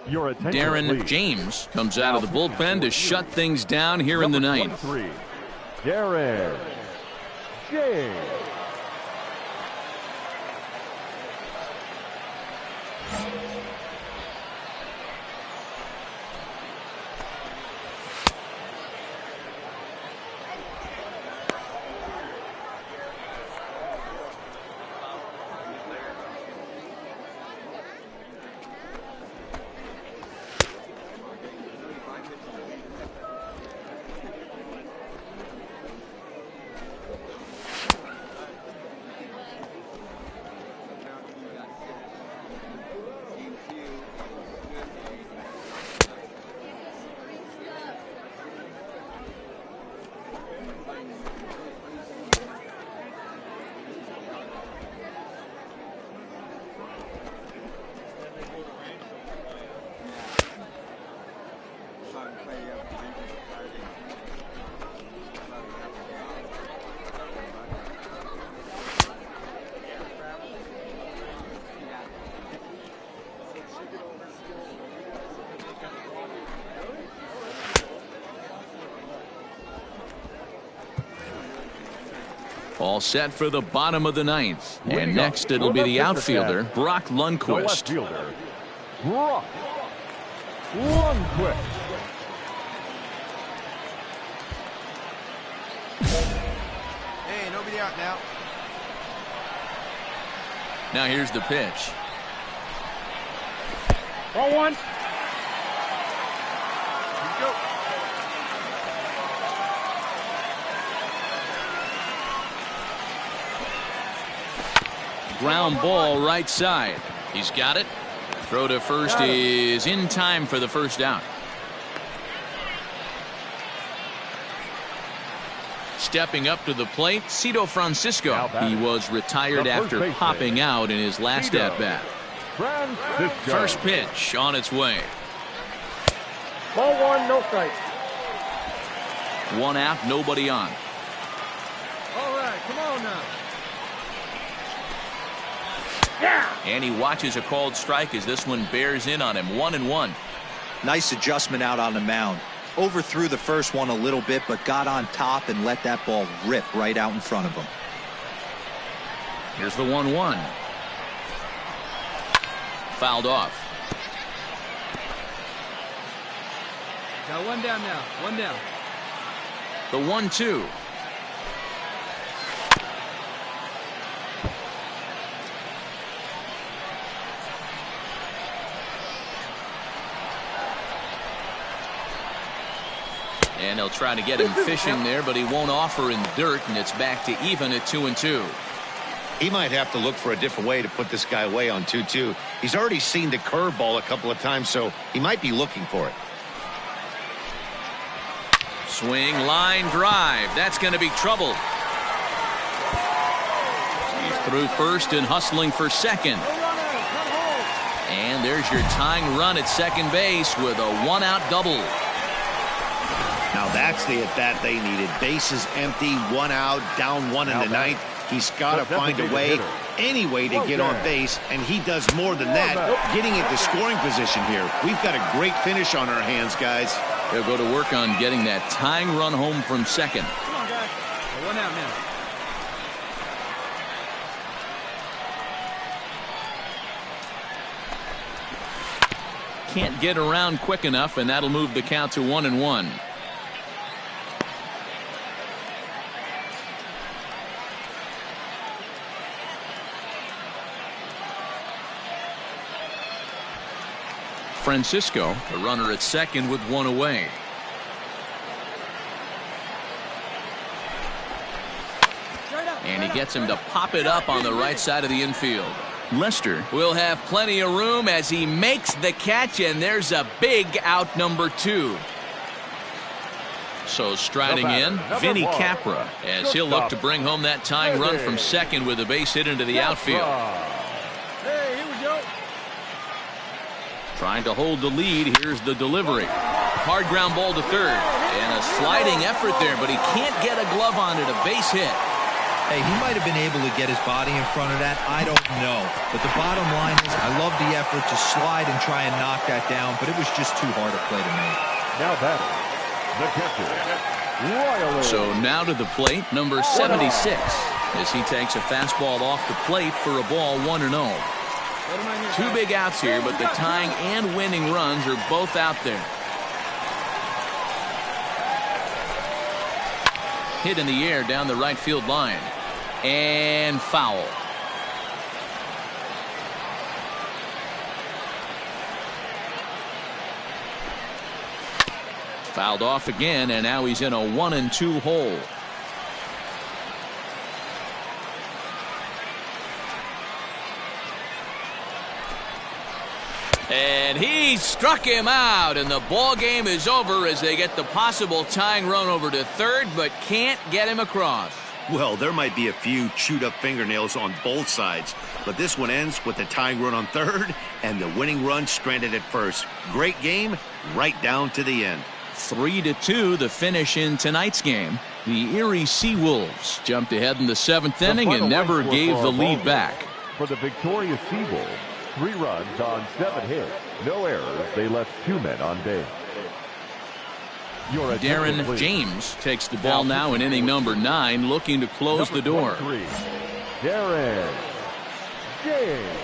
Your attention, Darren please. James comes out of the bullpen to shut things down here in the ninth. Darren James. All set for the bottom of the ninth. And next it'll be the outfielder, Brock Lundquist. Brock Lundquist. Hey, nobody out now. Now here's the pitch. Ball one. Here we go. Ground ball right side. He's got it. Throw to first is in time for the first out. Stepping up to the plate, Cito Francisco. He was retired after popping out in his last at-bat. First pitch on its way. Ball one, no strike. One out, nobody on. All right, come on now. And he watches a called strike as this one bears in on him. 1-1. Nice adjustment out on the mound. Overthrew the first one a little bit, but got on top and let that ball rip right out in front of him. Here's the 1-1. Fouled off. Got one down now. One down. The 1-2. And they'll try to get him fishing there, but he won't offer in dirt, and it's back to even at 2-2. He might have to look for a different way to put this guy away on 2-2. He's already seen the curveball a couple of times, so he might be looking for it. Swing, line drive. That's going to be trouble. He's through first and hustling for second. And there's your tying run at second base with a one-out double. Now that's the at-bat they needed. Bases empty, one out, down one in the ninth. He's got to find a way, any way to get on base, and he does more than that, getting into scoring position here. We've got a great finish on our hands, guys. They'll go to work on getting that tying run home from second. Come on, guys. One out now. Can't get around quick enough, and that'll move the count to 1-1. Francisco, the runner at second with one away. And he gets him to pop it up on the right side of the infield. Lester will have plenty of room as he makes the catch, and there's a big out, number 2. So striding in, Vinny Capra, as he'll look to bring home that tying run from second with a base hit into the outfield. Hey, here we go. Trying to hold the lead. Here's the delivery. Hard ground ball to third. And a sliding effort there, but he can't get a glove on it. A base hit. Hey, he might have been able to get his body in front of that. I don't know. But the bottom line is I love the effort to slide and try and knock that down, but it was just too hard a play to make. Now batting, the catcher, Riley. So now to the plate, number 76, as he takes a fastball off the plate for a ball 1-0. Two big outs here, but the tying and winning runs are both out there. Hit in the air down the right field line. And foul. Fouled off again, and now he's in a 1-2 hole. And he struck him out, and the ball game is over as they get the possible tying run over to third, but can't get him across. Well, there might be a few chewed up fingernails on both sides, but this one ends with the tying run on third and the winning run stranded at first. Great game right down to the end. 3-2 the finish in tonight's game. The Erie Seawolves jumped ahead in the 7th inning and never gave the lead back. For the victorious Seawolves, 3 runs on 7 hits, no errors. They left 2 men on base. Darren James takes the ball now in inning number 9, looking to close the door. Darren James.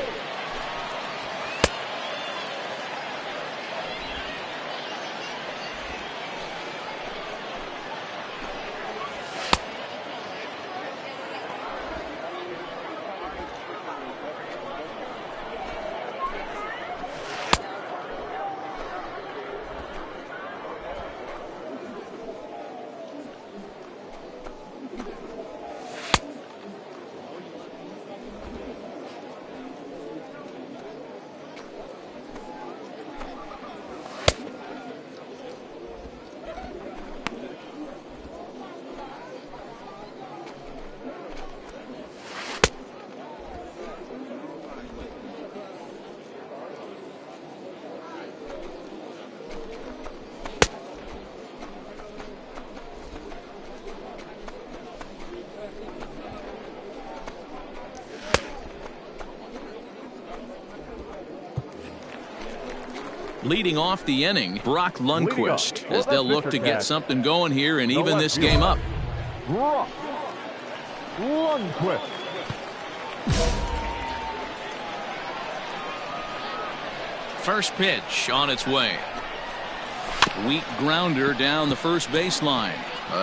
Leading off the inning, Brock Lundquist, as they'll look to get something going here and even this game up. Brock Lundquist. First pitch on its way. Weak grounder down the first baseline.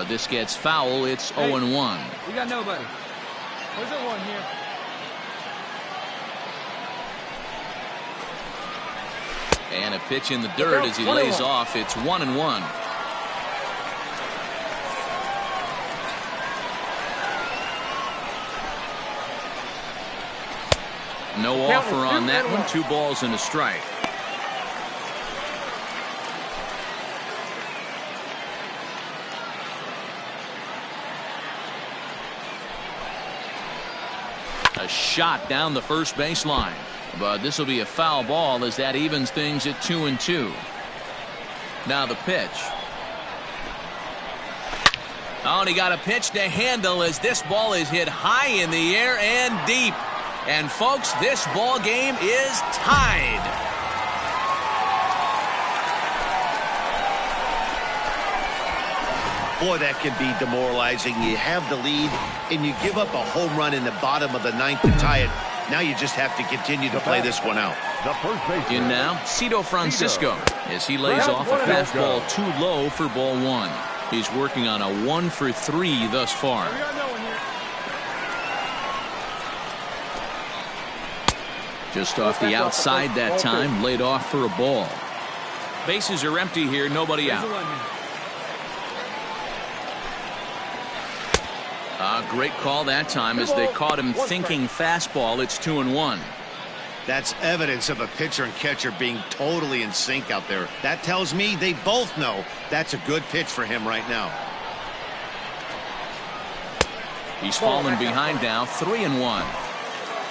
This gets foul. It's 0-1. We got nobody. Where's the one here? And a pitch in the dirt as he lays off. It's 1-1. No offer on that one. 2 balls and a strike. A shot down the first baseline. But this will be a foul ball as that evens things at 2-2. Now the pitch. Oh, and he got a pitch to handle as this ball is hit high in the air and deep. And folks, this ball game is tied. Boy, that can be demoralizing. You have the lead, and you give up a home run in the bottom of the 9th to tie it. Now you just have to continue to play this one out. The first baseman. In now, Cito Francisco, as he lays off a fastball too low for ball 1. He's working on a 1 for 3 thus far. Just off the outside that time, laid off for a ball. Bases are empty here, nobody out. Great call that time as they caught him thinking fastball. It's 2-1. That's evidence of a pitcher and catcher being totally in sync out there. That tells me they both know that's a good pitch for him right now. He's fallen behind now, 3-1.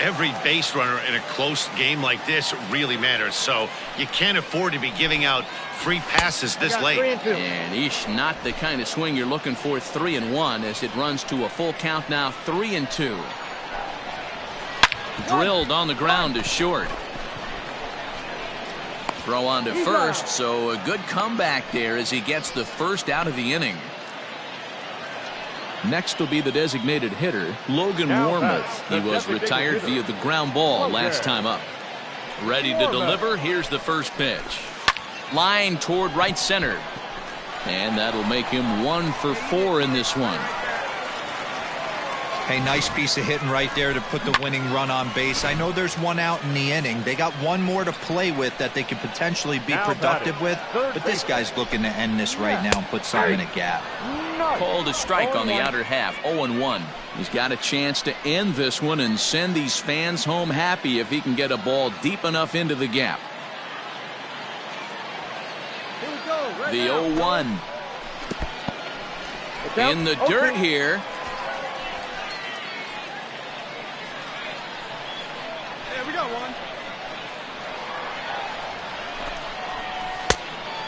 Every base runner in a close game like this really matters, so you can't afford to be giving out free passes this late. And not the kind of swing you're looking for. 3-1 as it runs to a full count now. 3-2. Drilled on the ground to short. Throw on to first, so a good comeback there as he gets the first out of the inning. Next will be the designated hitter, Logan Warmoth. He was retired via the ground ball last time up. Ready to deliver. Here's the first pitch. Line toward right center. And that'll make him 1 for 4 in this one. Hey, nice piece of hitting right there to put the winning run on base. I know there's one out in the inning. They got one more to play with that they could potentially be productive with. But this guy's looking to end this right now and put something in a gap. Called a strike on the outer half. 0-1. He's got a chance to end this one and send these fans home happy if he can get a ball deep enough into the gap. The 0-1. In the dirt here.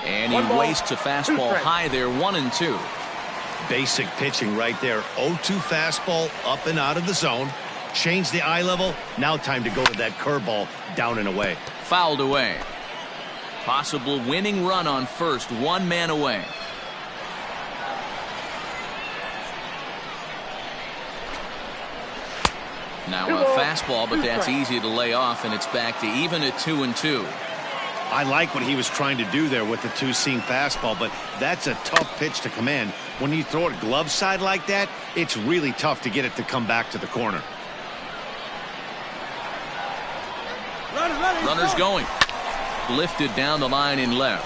And he wastes a fastball high there. 1-2. Basic pitching right there. 0-2 fastball up and out of the zone. Change the eye level. Now time to go to that curveball down and away. Fouled away. Possible winning run on first. 1 man away. Now a fastball, but that's easy to lay off, and it's back to even at 2-2. I like what he was trying to do there with the two-seam fastball, but that's a tough pitch to command. When you throw it glove side like that, it's really tough to get it to come back to the corner. Runner's going. Lifted down the line in left.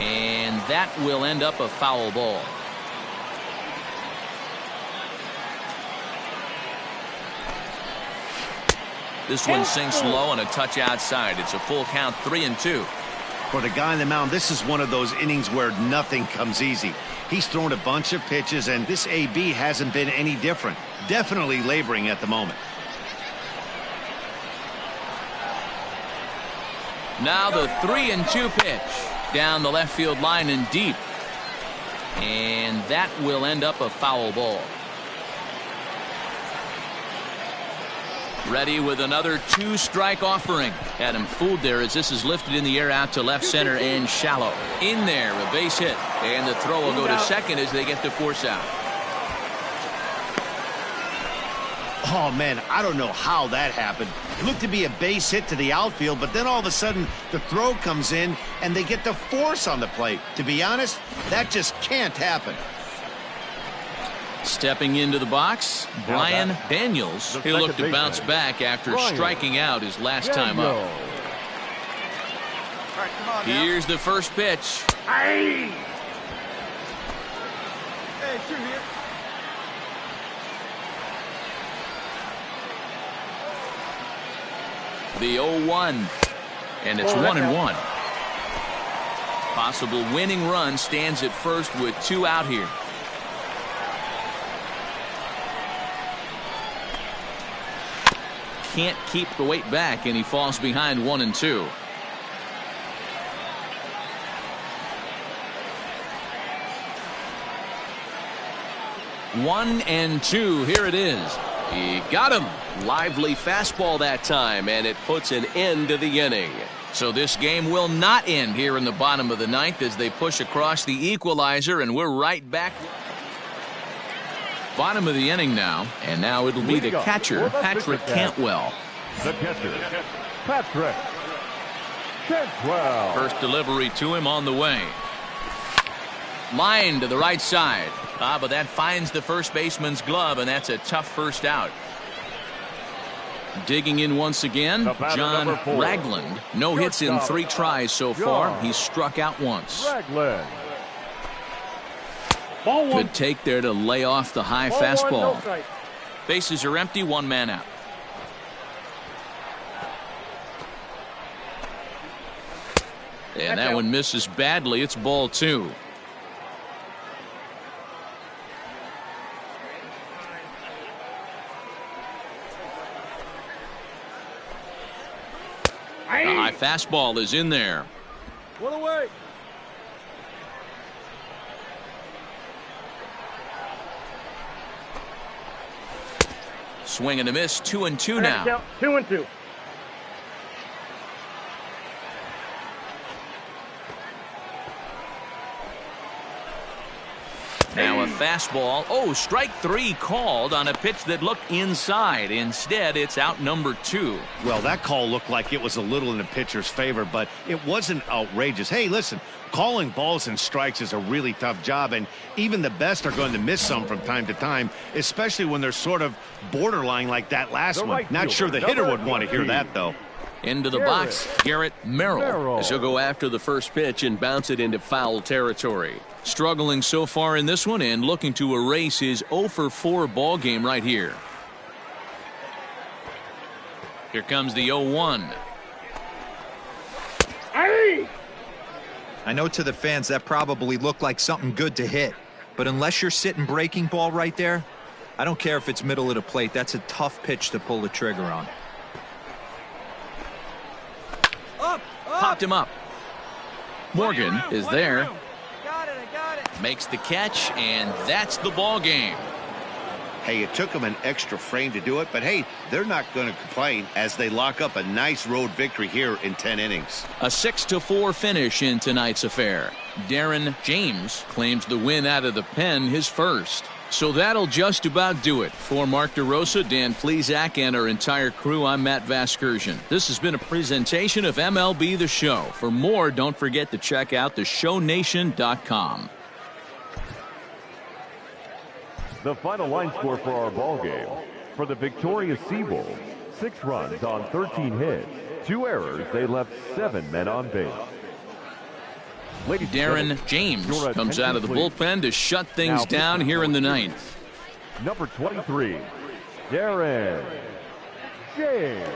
And that will end up a foul ball. This one sinks low and a touch outside. It's a full count. 3-2. For the guy on the mound, this is one of those innings where nothing comes easy. He's thrown a bunch of pitches, and this AB hasn't been any different. Definitely laboring at the moment. Now the 3-2 pitch. Down the left field line and deep. And that will end up a foul ball. Ready with another 2-strike offering. Had him fooled there as this is lifted in the air out to left center and shallow. In there, a base hit. And the throw will go to second as they get the force out. Oh, man, I don't know how that happened. It looked to be a base hit to the outfield, but then all of a sudden the throw comes in and they get the force on the plate. To be honest, that just can't happen. Stepping into the box, Brian Daniels. He'll look to bounce back after striking out his last time up. Here's the first pitch. Hey, 2 here. The 0-1. And it's 1-1. Possible winning run stands at first with 2 out here. Can't keep the weight back, and he falls behind 1-2. One and two. Here it is. He got him. Lively fastball that time, and it puts an end to the inning. So this game will not end here in the bottom of the 9th as they push across the equalizer, and we're right back. Bottom of the inning now, and now it'll be the catcher, Patrick Cantwell. The catcher, Patrick Cantwell. First delivery to him on the way. Line to the right side. But that finds the first baseman's glove, and that's a tough first out. Digging in once again, John Ragland. No hits in 3 tries so far. He's struck out once. Ragland. Good take there to lay off the high fastball. Bases are empty, 1 man out. And that one misses badly. It's ball 2. Fastball is in there. One away. Swing and a miss. 2-2 now. Count 2-2. Now a fastball. Oh, strike 3 called on a pitch that looked inside. Instead, it's out number 2. Well, that call looked like it was a little in the pitcher's favor, but it wasn't outrageous. Hey, listen, calling balls and strikes is a really tough job, and even the best are going to miss some from time to time, especially when they're sort of borderline like that last one. Not sure the hitter would want to hear that, though. Into the box, Garrett Merrill. As he'll go after the first pitch and bounce it into foul territory. Struggling so far in this one and looking to erase his 0-for-4 ball game right here. Here comes the 0-1. I know to the fans that probably looked like something good to hit, but unless you're sitting breaking ball right there, I don't care if it's middle of the plate. That's a tough pitch to pull the trigger on. Popped him up. Morgan is there. Got it. Makes the catch, and that's the ball game. Hey, it took them an extra frame to do it, but hey, they're not going to complain as they lock up a nice road victory here in 10 innings. A 6-4 finish in tonight's affair. Darren James claims the win out of the pen, his first. So that'll just about do it. For Mark DeRosa, Dan Plesac, and our entire crew, I'm Matt Vasgersian. This has been a presentation of MLB The Show. For more, don't forget to check out theshownation.com. The final line score for our ball game. For the victorious Seawolves, 6 runs on 13 hits, 2 errors. They left 7 men on base. Darren James comes out of the bullpen to shut things down here in the 9th. Number 23, Darren James.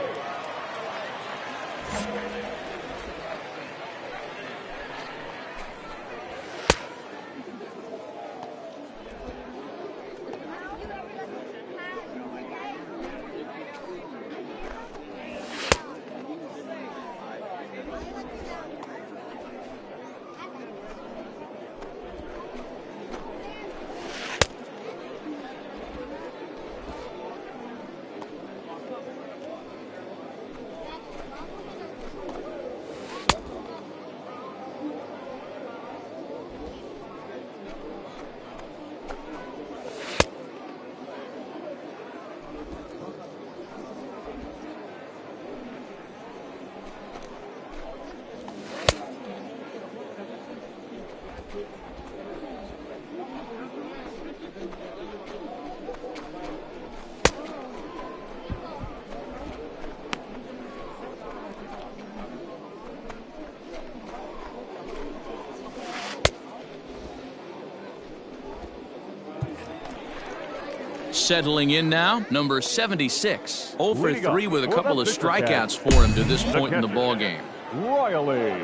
Settling in now, number 76. 0 for 3 with a couple of strikeouts for him to this point in the ball game. Riley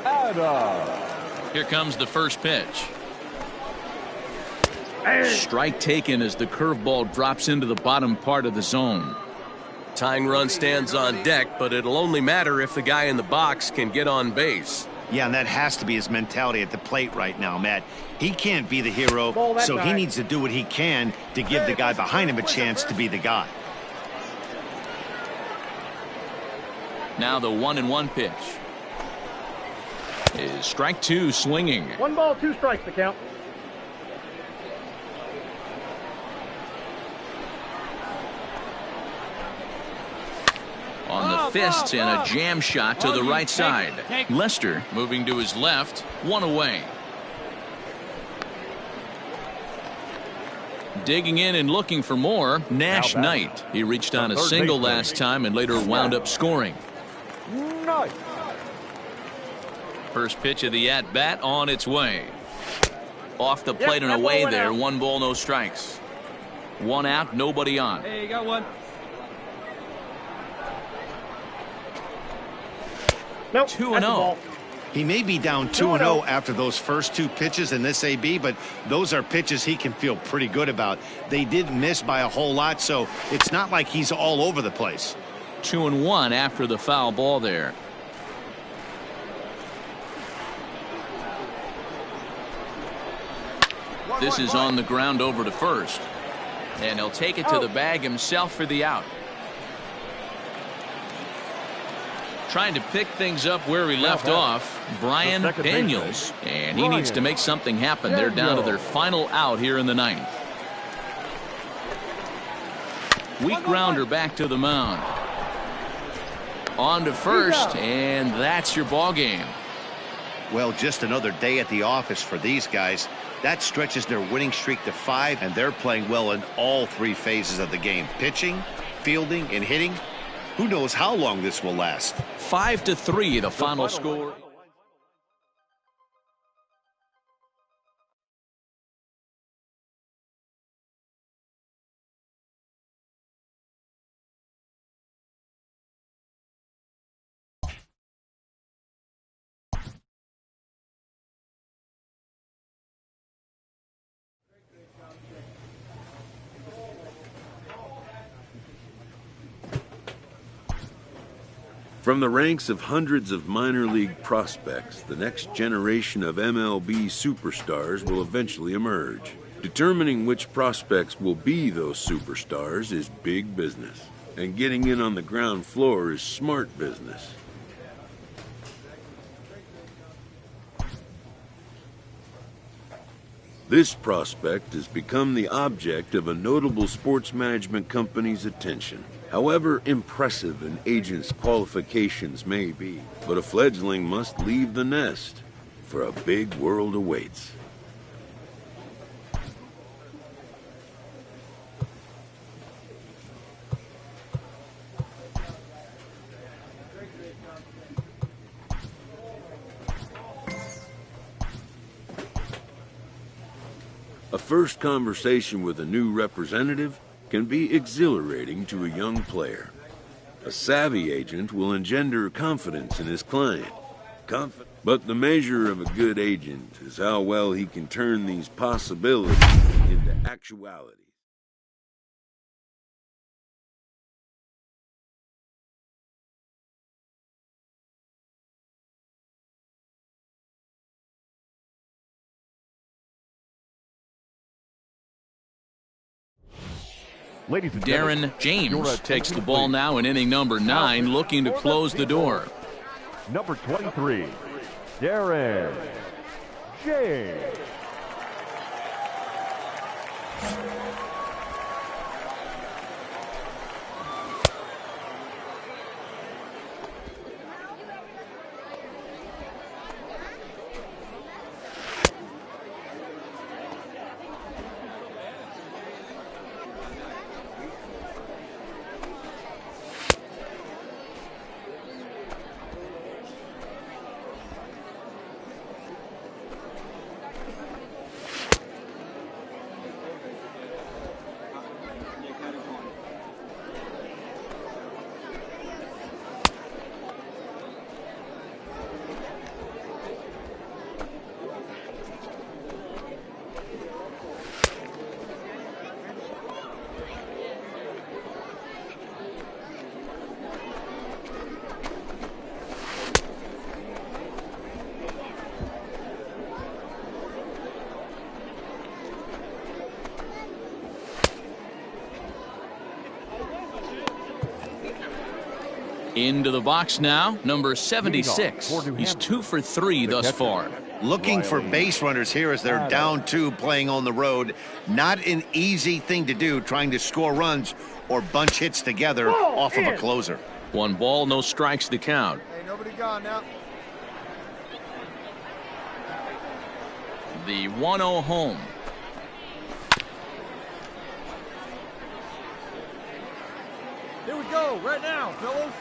Adams. Here comes the first pitch. Strike taken as the curveball drops into the bottom part of the zone. Tying run stands on deck, but it'll only matter if the guy in the box can get on base. Yeah, and that has to be his mentality at the plate right now, Matt. He can't be the hero, so he needs to do what he can to give the guy behind him a chance to be the guy. Now the 1-1 pitch. Is strike 2 swinging. 1 ball, 2 strikes to count. On the fists and a jam shot to the right side. Lester moving to his left, 1 away. Digging in and looking for more, Nash Knight. He reached on a single last time and later wound up scoring. Nice. First pitch of the at-bat on its way. Off the plate and away there. 1 ball, no strikes. 1 out, nobody on. Hey, you got 1. Nope. 2-0. He may be down 2-0 after those first 2 pitches in this AB, but those are pitches he can feel pretty good about. They did miss by a whole lot, so it's not like he's all over the place. 2-1 after the foul ball there. This is on the ground over to first. And he'll take it to the bag himself for the out. Trying to pick things up where he left off, Brian Daniels. And he needs to make something happen. They're down to their final out here in the ninth. Weak grounder back to the mound. On to first, and that's your ball game. Well, just another day at the office for these guys. That stretches their winning streak to 5, and they're playing well in all 3 phases of the game. Pitching, fielding, and hitting. Who knows how long this will last? 5-3, the final score. From the ranks of hundreds of minor league prospects, the next generation of MLB superstars will eventually emerge. Determining which prospects will be those superstars is big business, and getting in on the ground floor is smart business. This prospect has become the object of a notable sports management company's attention. However impressive an agent's qualifications may be, but a fledgling must leave the nest, for a big world awaits. A first conversation with a new representative can be exhilarating to a young player. A savvy agent will engender confidence in his client. But the measure of a good agent is how well he can turn these possibilities into actuality. Ladies and Darren James takes the ball now in inning number 9, looking to close the door. Number 23, Darren James. Into the box now, number 76. He's 2 for 3 thus far. Looking for base runners here as they're down 2 playing on the road. Not an easy thing to do, trying to score runs or bunch hits together off of a closer. 1 ball, no strikes to count. Hey, nobody gone now. The 1-0 home. Here we go, right now, fellas.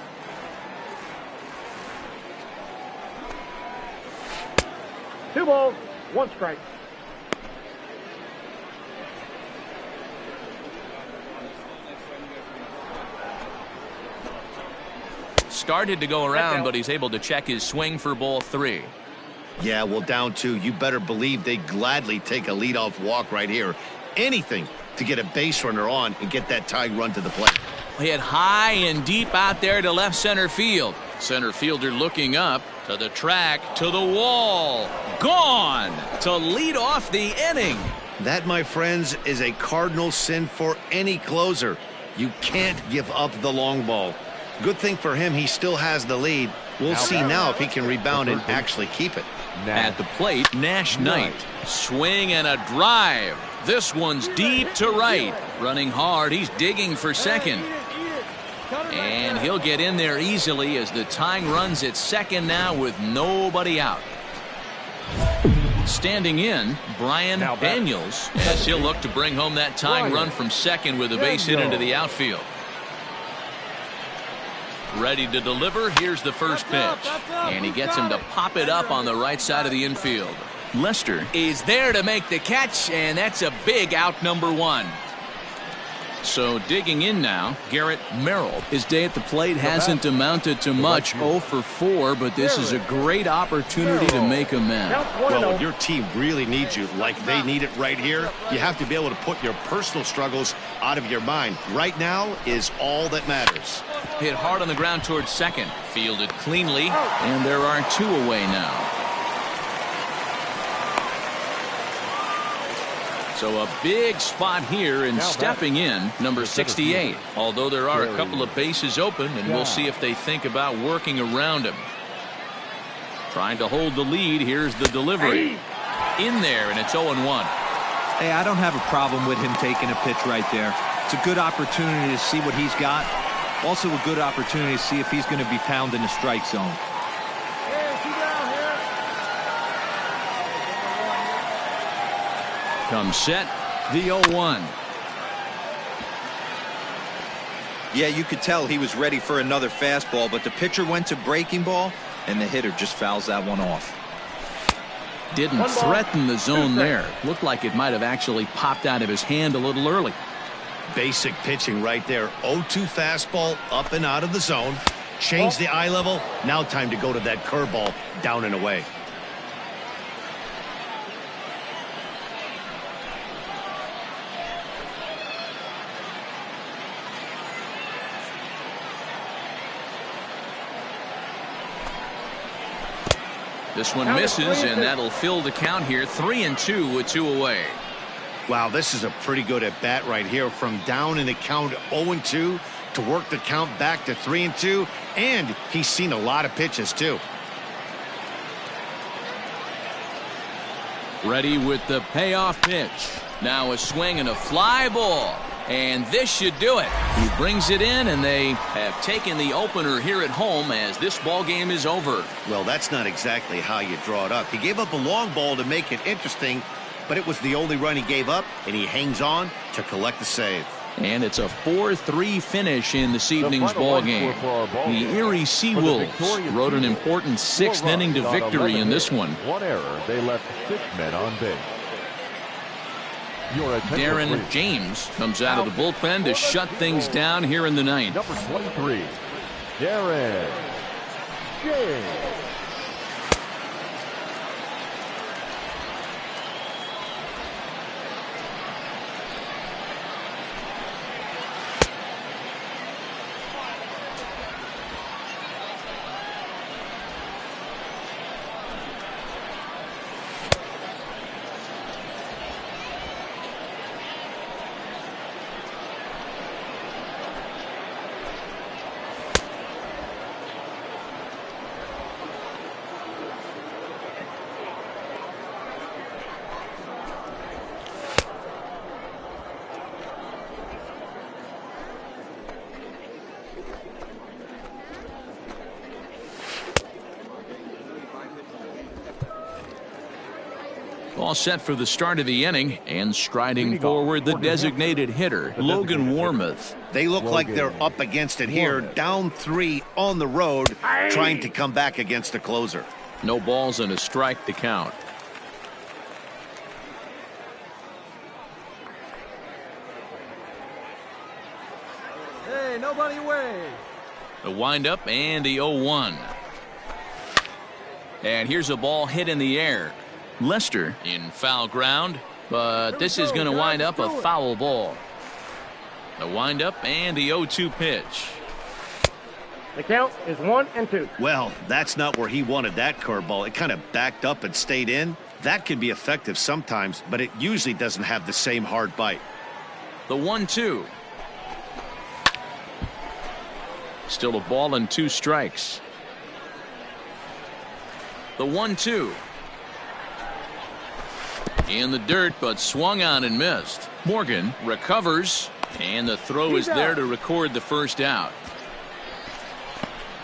Two balls, 1 strike. Started to go around, but he's able to check his swing for ball 3. Yeah, well, down 2, you better believe they gladly take a leadoff walk right here. Anything to get a base runner on and get that tying run to the plate. hit high and deep out there to left center field. Center fielder looking up to the track, to the wall. Gone to lead off the inning. That, my friends, is a cardinal sin for any closer. You can't give up the long ball. Good thing for him, he still has the lead. We'll see now if he can rebound and actually keep it. At the plate, Nash Knight. Swing and a drive. This one's deep to right. Running hard, he's digging for second. And he'll get in there easily as the tying run's at second now with nobody out. Standing in, Brian Daniels, as he'll look to bring home that tying run from second with a base hit into the outfield. Ready to deliver. Here's the first pitch. And he gets him to pop it up on the right side of the infield. Lester is there to make the catch, and that's a big out, number one. So digging in now, Garrett Merrill. His day at the plate hasn't amounted to much, 0 for 4, but this is a great opportunity to make amends. Well, when your team really needs you, like they need it right here, you have to be able to put your personal struggles out of your mind. Right now is all that matters. Hit hard on the ground towards second. Fielded cleanly, and there are 2 away now. So a big spot here, and stepping in, number 68. Although there are a couple of bases open, and we'll see if they think about working around him. Trying to hold the lead. Here's the delivery. In there, and it's 0-1. Hey, I don't have a problem with him taking a pitch right there. It's a good opportunity to see what he's got. Also a good opportunity to see if he's going to be pounding the strike zone. Comes set, the 0-1. Yeah, you could tell he was ready for another fastball, but the pitcher went to breaking ball, and the hitter just fouls that one off. Didn't threaten the zone there. Looked like it might have actually popped out of his hand a little early. Basic pitching right there. 0-2 fastball up and out of the zone. Change the eye level. Now time to go to that curveball down and away. This one misses, and that'll fill the count here. 3-2 with 2 away. Wow, this is a pretty good at bat right here. From down in the count 0-2 to work the count back to 3-2, and he's seen a lot of pitches too. Ready with the payoff pitch. Now a swing and a fly ball. And this should do it. He brings it in, and they have taken the opener here at home as this ball game is over. Well, that's not exactly how you draw it up. He gave up a long ball to make it interesting, but it was the only run he gave up, and he hangs on to collect the save. And it's a 4-3 finish in this evening's ball game. The Erie Seawolves rode an important 6th inning to victory in this one. One error, they left 6 men on base. Darren James comes out of the bullpen to shut things down here in the 9th. Number 23, Darren James. All set for the start of the inning, and striding forward the designated hitter, Logan Warmoth. They look like they're up against it here, down 3 on the road, trying to come back against the closer. No balls and a strike to count. Hey, nobody away. The windup and the 0-1. And here's a ball hit in the air. Lester in foul ground, but this is going to wind up a foul ball. The windup and the 0-2 pitch. The count is 1-2. Well, that's not where he wanted that curveball. It kind of backed up and stayed in. That can be effective sometimes, but it usually doesn't have the same hard bite. The 1-2. Still a ball and 2 strikes. The 1-2. In the dirt, but swung on and missed. Morgan recovers, and the throw is there to record the first out.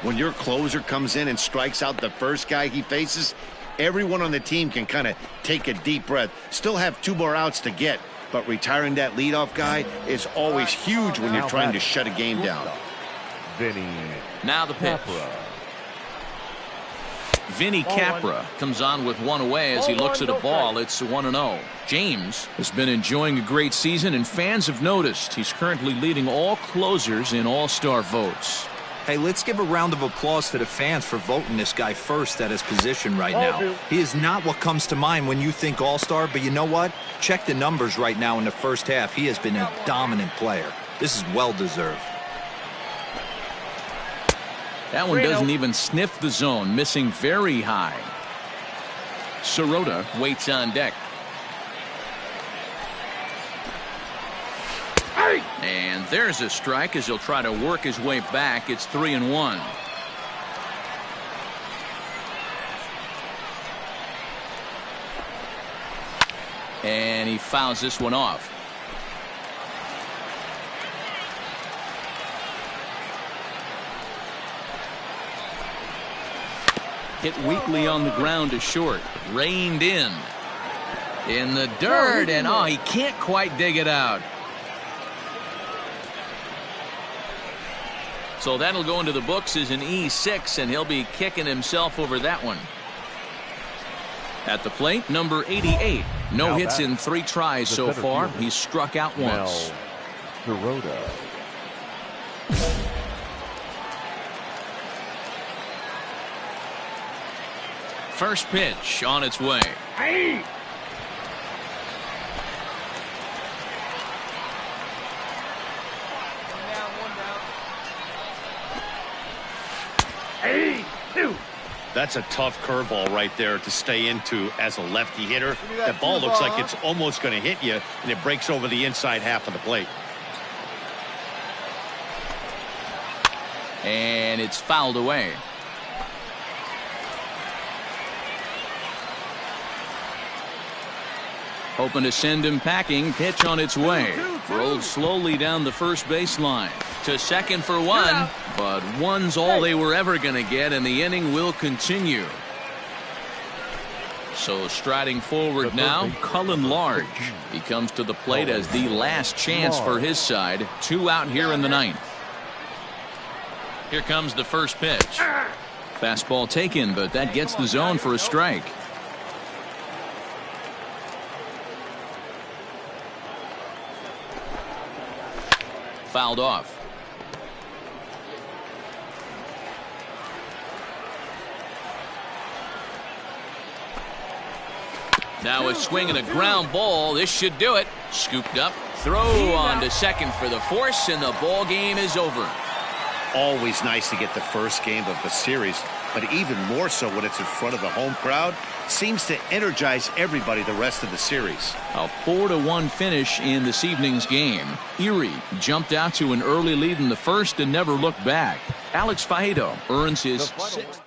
When your closer comes in and strikes out the first guy he faces, everyone on the team can kind of take a deep breath. Still have 2 more outs to get, but retiring that leadoff guy is always huge when you're trying to shut a game down. Now the pitch. Vinny Capra comes on with 1 away as he looks at a ball. It's 1-0. James has been enjoying a great season, and fans have noticed he's currently leading all closers in all-star votes. Hey, let's give a round of applause to the fans for voting this guy first at his position right now. He is not what comes to mind when you think all-star, but you know what? Check the numbers right now in the first half. He has been a dominant player. This is well-deserved. That one doesn't even sniff the zone, missing very high. Sirota waits on deck. And there's a strike as he'll try to work his way back. It's 3-1. And he fouls this one off. Hit weakly on the ground to short. Reined in the dirt, and he can't quite dig it out. So that'll go into the books as an E6, and he'll be kicking himself over that one. At the plate, number 88. No hits in 3 tries so far. He's struck out once. Sirota. First pitch on its way. Hey! That's a tough curveball right there to stay into as a lefty hitter. That ball looks like it's almost going to hit you, and it breaks over the inside half of the plate. And it's fouled away. Hoping to send him packing. Pitch on its way. Rolled slowly down the first baseline. To second for 1, but 1's all they were ever going to get, and the inning will continue. So striding forward now, Cullen Large. He comes to the plate as the last chance for his side. 2 out here in the 9th. Here comes the first pitch. Fastball taken, but that gets the zone for a strike. Fouled off. Now a swing and a ground ball. This should do it. Scooped up. Throw on to second for the force, and the ball game is over. Always nice to get the first game of a series, but even more so when it's in front of the home crowd. Seems to energize everybody the rest of the series. A 4-1 finish in this evening's game. Erie jumped out to an early lead in the first and never looked back. Alex Faedo earns his 6th.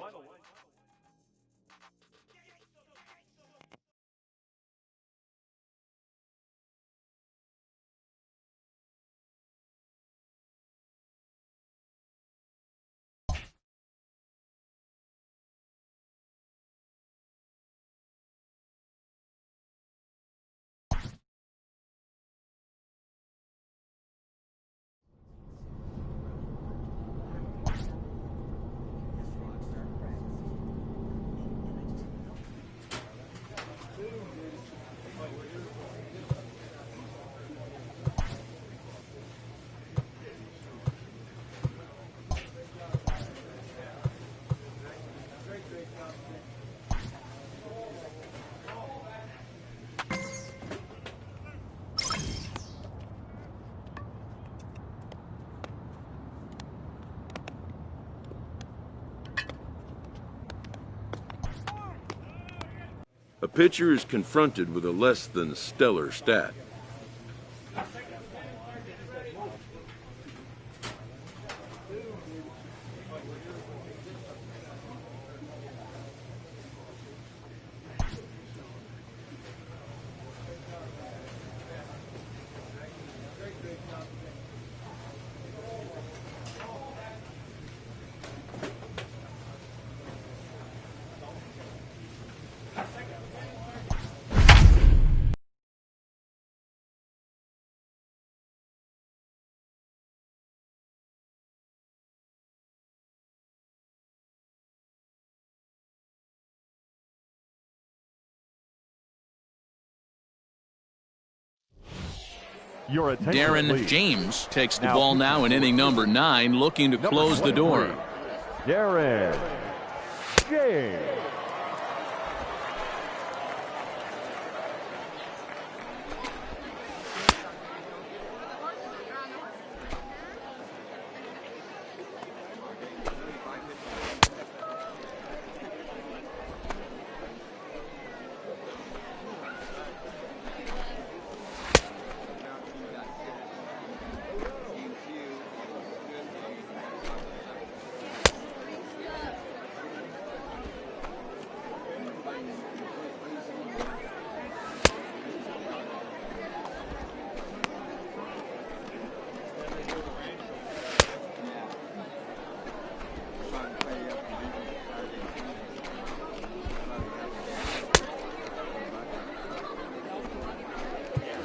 A pitcher is confronted with a less than stellar stat. Your attention, Darren please. James takes the ball now in inning number 9, looking to close the door. Darren James.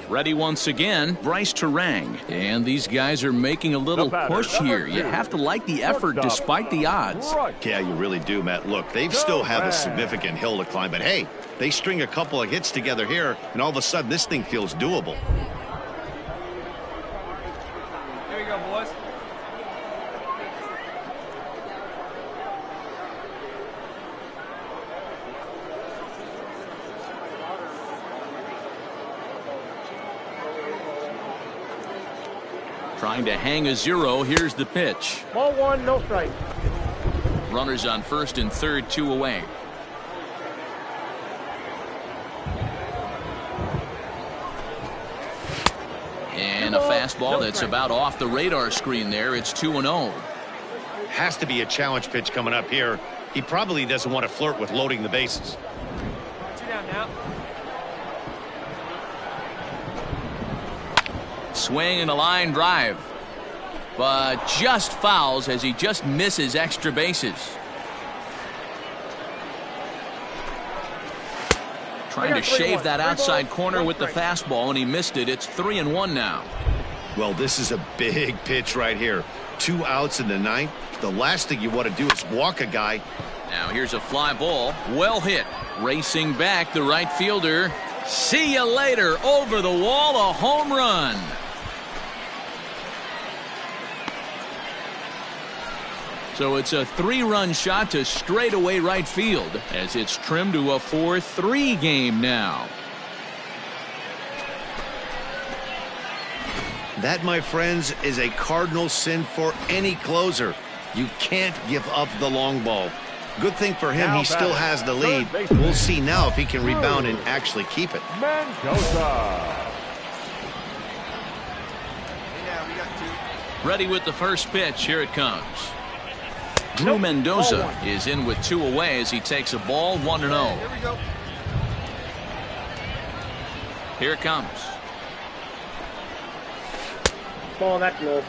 Ready once again, Bryce Terang. And these guys are making a little push here. You have to like the effort despite the odds. Yeah, you really do, Matt. Look, they still have a significant hill to climb, but hey, they string a couple of hits together here, and all of a sudden this thing feels doable. Here we go, boys. Trying to hang a 0. Here's the pitch. Ball 1, no strike. Runners on first and third, 2 away. And a fastball that's about off the radar screen there. It's 2-0. Has to be a challenge pitch coming up here. He probably doesn't want to flirt with loading the bases. 2 down now. Swing and a line drive, but just fouls as he just misses extra bases. Trying to shave that outside corner with the fastball, and he missed it. It's 3-1 now. Well, this is a big pitch right here. 2 outs in the 9th. The last thing you want to do is walk a guy. Now here's a fly ball, well hit. Racing back, the right fielder. See you later. Over the wall, a home run. So it's a 3-run shot to straightaway right field as it's trimmed to a 4-3 game now. That, my friends, is a cardinal sin for any closer. You can't give up the long ball. Good thing for him, he still has the lead. We'll see now if he can rebound and actually keep it. Mendoza. Ready with the first pitch. Here it comes. Drew Mendoza is in with 2 away as he takes a ball 1-0. Here we go. Here it comes. Ball, that's good.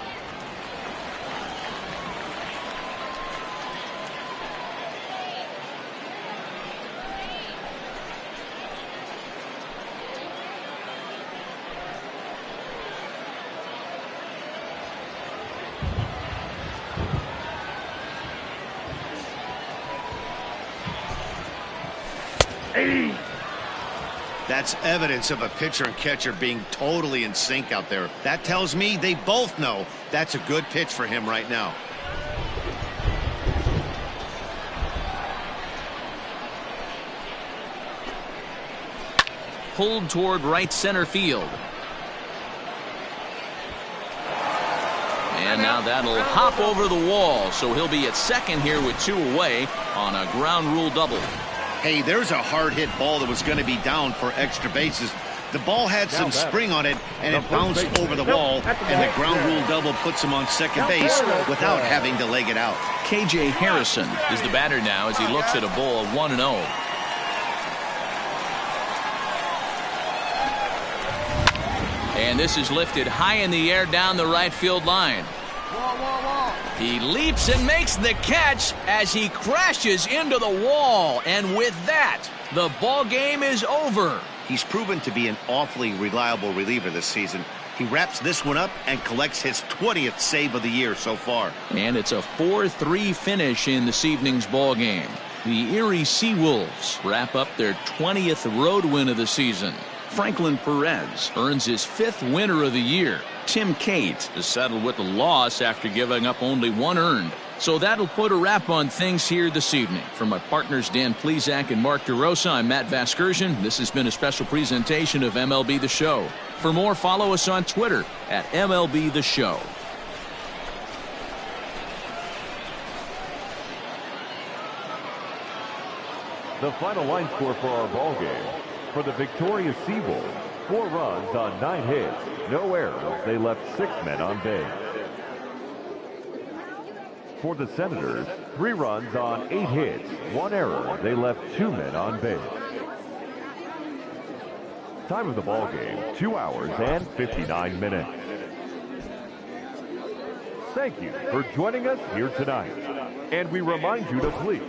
That's evidence of a pitcher and catcher being totally in sync out there. That tells me they both know that's a good pitch for him right now. Pulled toward right center field. And now that'll hop over the wall, so he'll be at second here with 2 away on a ground rule double. Hey, there's a hard-hit ball that was going to be down for extra bases. The ball had some spring on it, and it bounced over the wall, and the ground rule double puts him on second base without having to leg it out. K.J. Harrison is the batter now as he looks at a ball 1-0. And this is lifted high in the air down the right field line. He leaps and makes the catch as he crashes into the wall. And with that, the ball game is over. He's proven to be an awfully reliable reliever this season. He wraps this one up and collects his 20th save of the year so far. And it's a 4-3 finish in this evening's ball game. The Erie Seawolves wrap up their 20th road win of the season. Franklin Perez earns his 5th winner of the year. Tim Cate is settled with a loss after giving up only 1 earned. So that'll put a wrap on things here this evening. From my partners Dan Plesac and Mark DeRosa, I'm Matt Vasgersian. This has been a special presentation of MLB The Show. For more, follow us on Twitter at MLB The Show. The final line score for our ball game. For the victorious Seawolves, 4 runs on 9 hits, no errors. They left 6 men on base. For the Senators, 3 runs on 8 hits, 1 error. They left 2 men on base. Time of the ball game, 2 hours and 59 minutes. Thank you for joining us here tonight. And we remind you to please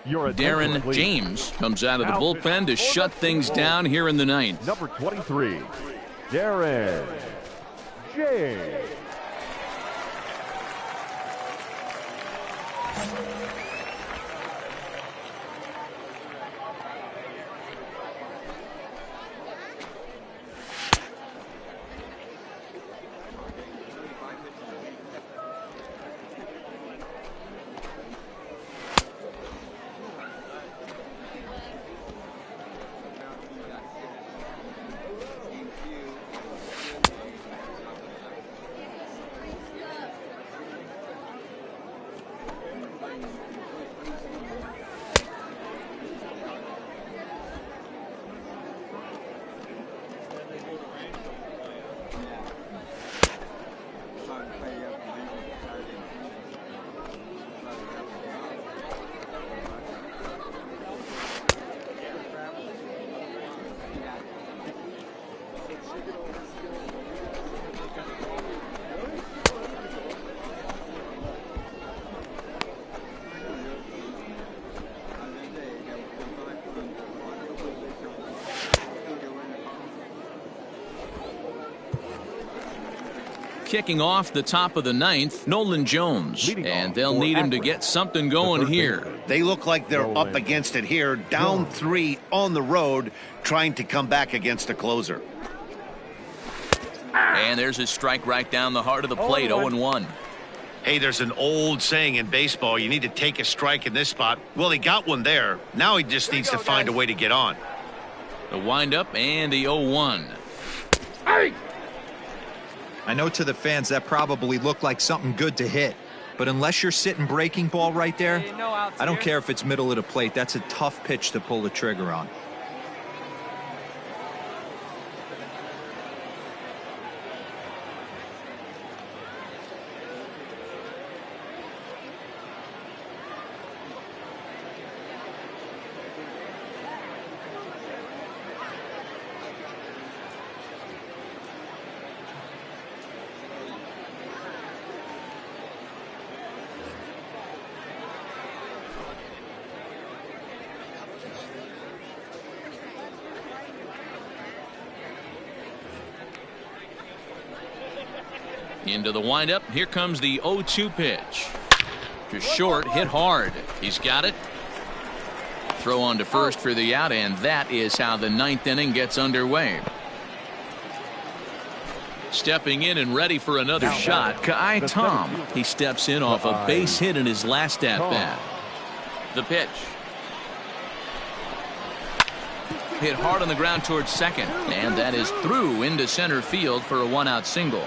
Darren James comes out of the bullpen to shut things down here in the 9th. Number 23, Darren James. Kicking off the top of the 9th, Nolan Jones. And they'll need him to get something going here. They look like they're up against it here, down 3 on the road, trying to come back against a closer. And there's his strike right down the heart of the plate, 0-1. Hey, there's an old saying in baseball, you need to take a strike in this spot. Well, he got one there. Now he just needs to find a way to get on. The windup and the 0-1. Hey! I know to the fans that probably looked like something good to hit, but unless you're sitting breaking ball right there, I don't care if it's middle of the plate. That's a tough pitch to pull the trigger on. Into the windup. Here comes the 0-2 pitch. Just short, hit hard. He's got it. Throw on to first for the out, and that is how the 9th inning gets underway. Stepping in and ready for another shot, Kai Tom. He steps in off a base hit in his last at-bat. The pitch. Hit hard on the ground towards second, and that is through into center field for a 1-out single.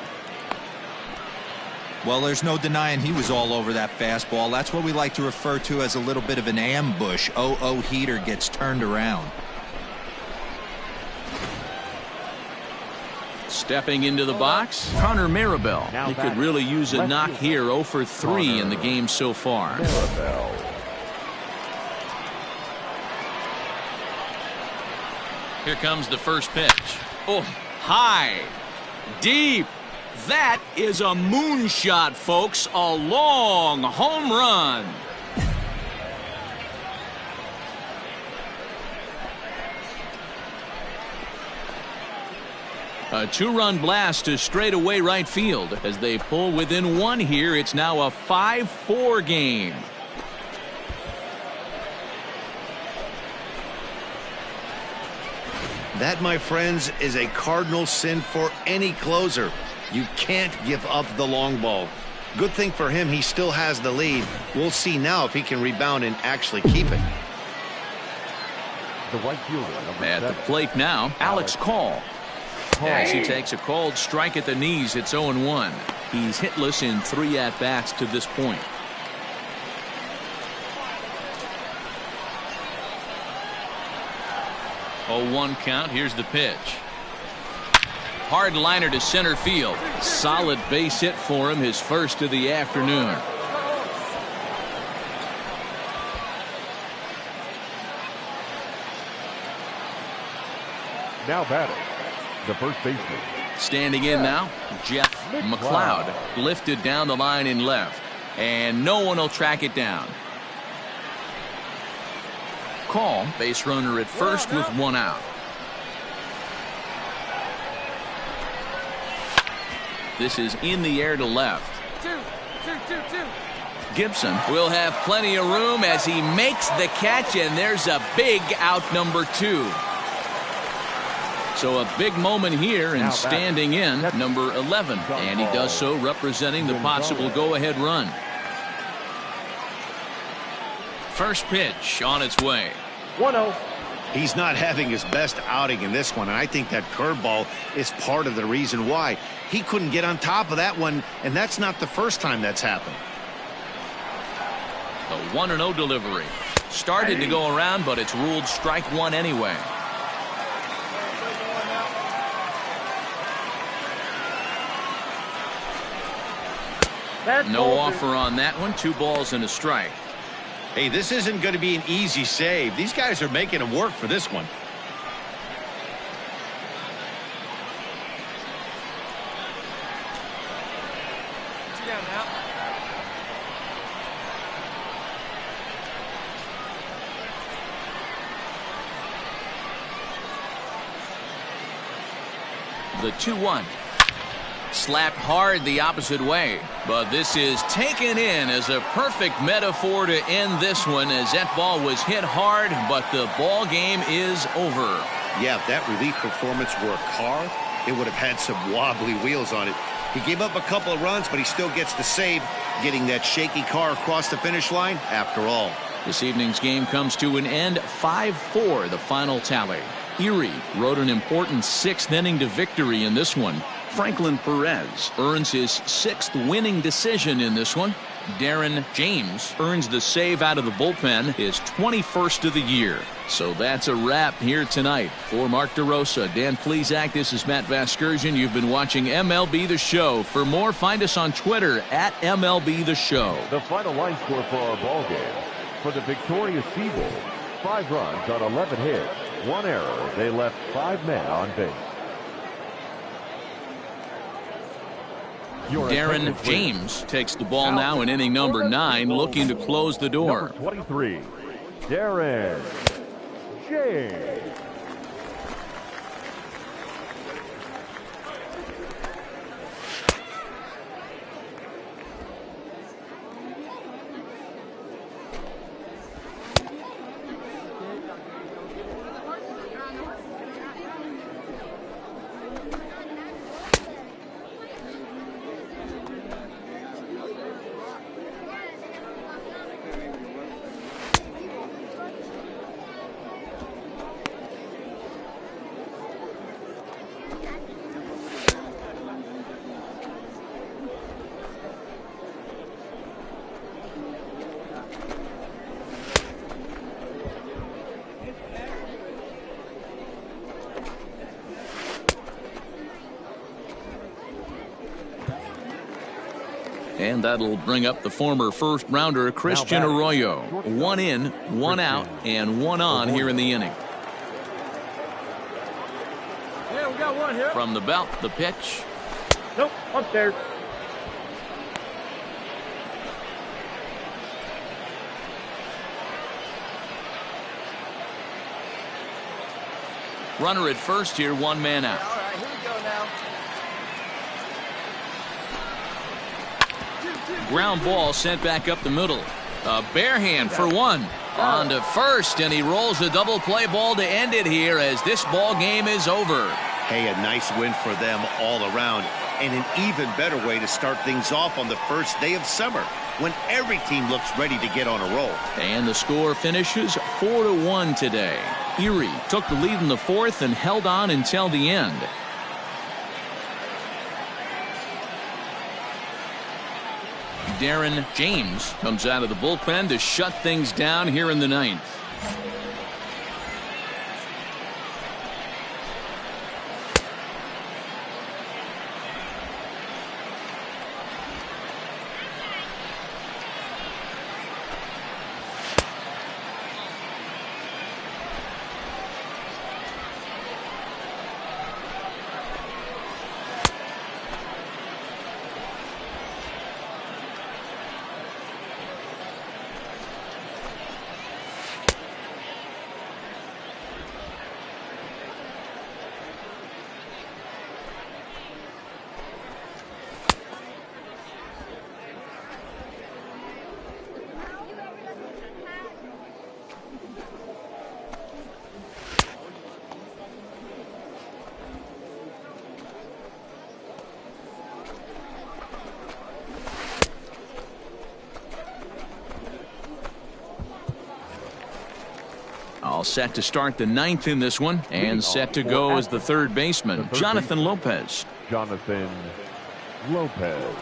Well, there's no denying he was all over that fastball. That's what we like to refer to as a little bit of an ambush. 0-0 heater gets turned around. Stepping into the box, Connor Maribel. He could really use a knock here. 0 for 3 in the game so far. Here comes the first pitch. Oh, high, deep. That is a moonshot, folks. A long home run. A 2-run blast to straightaway right field. As they pull within 1 here, it's now a 5-4 game. That, my friends, is a cardinal sin for any closer. You can't give up the long ball. Good thing for him, he still has the lead. We'll see now if he can rebound and actually keep it. The right fielder, at the plate now, Alex Call. As he takes a called strike at the knees, it's 0-1. He's hitless in 3 at-bats to this point. Oh, 1 count. Here's the pitch. Hard liner to center field. Solid base hit for him, his first of the afternoon. Now batting, the first baseman. Standing in now, Jeff McLeod. Lifted down the line in left. And no one will track it down. Call, base runner at first with 1 out. This is in the air to left. Gibson will have plenty of room as he makes the catch, and there's a big out, number 2. So a big moment here, and standing in, number 11. And he does so representing the possible go-ahead run. First pitch on its way. 1-0. He's not having his best outing in this one, and I think that curveball is part of the reason why. He couldn't get on top of that one, and that's not the first time that's happened. A 1-0 delivery. Started to go around, but it's ruled strike 1 anyway. No offer on that one. 2 balls and a strike. Hey, this isn't going to be an easy save. These guys are making him work for this one. The 2-1. Slapped hard the opposite way, but this is taken in as a perfect metaphor to end this one, as that ball was hit hard, but the ball game is over. Yeah, if that relief performance were a car, it would have had some wobbly wheels on it. He gave up a couple of runs, but he still gets the save, getting that shaky car across the finish line after all. This evening's game comes to an end, 5-4 the final tally. Erie rode an important 6th inning to victory in this one. Franklin Perez earns his 6th winning decision in this one. Darren James earns the save out of the bullpen, his 21st of the year. So that's a wrap here tonight. For Mark DeRosa, Dan Plesac, this is Matt Vasgersian. You've been watching MLB The Show. For more, find us on Twitter at MLB The Show. The final line score for our ball game. For the victorious Seagull, 5 runs on 11 hits, 1 error. They left 5 men on base. Darren James takes the ball now in inning number 9, looking to close the door. Number 23, Darren James. And that'll bring up the former first-rounder Christian Arroyo. 1 in, 1 out, and 1 on here in the inning. Yeah, we got one here. From the belt, the pitch. Nope, upstairs. Runner at first here, 1 man out. All right, here we go now. Ground ball sent back up the middle. A bare hand for 1. On to first, and he rolls a double play ball to end it here as this ball game is over. Hey, a nice win for them all around, and an even better way to start things off on the first day of summer when every team looks ready to get on a roll. And the score finishes 4-1 today. Erie took the lead in the 4th and held on until the end. Darren James comes out of the bullpen to shut things down here in the 9th. All set to start the 9th in this one, and set to go as the third baseman, Jonathan Lopez. Jonathan Lopez.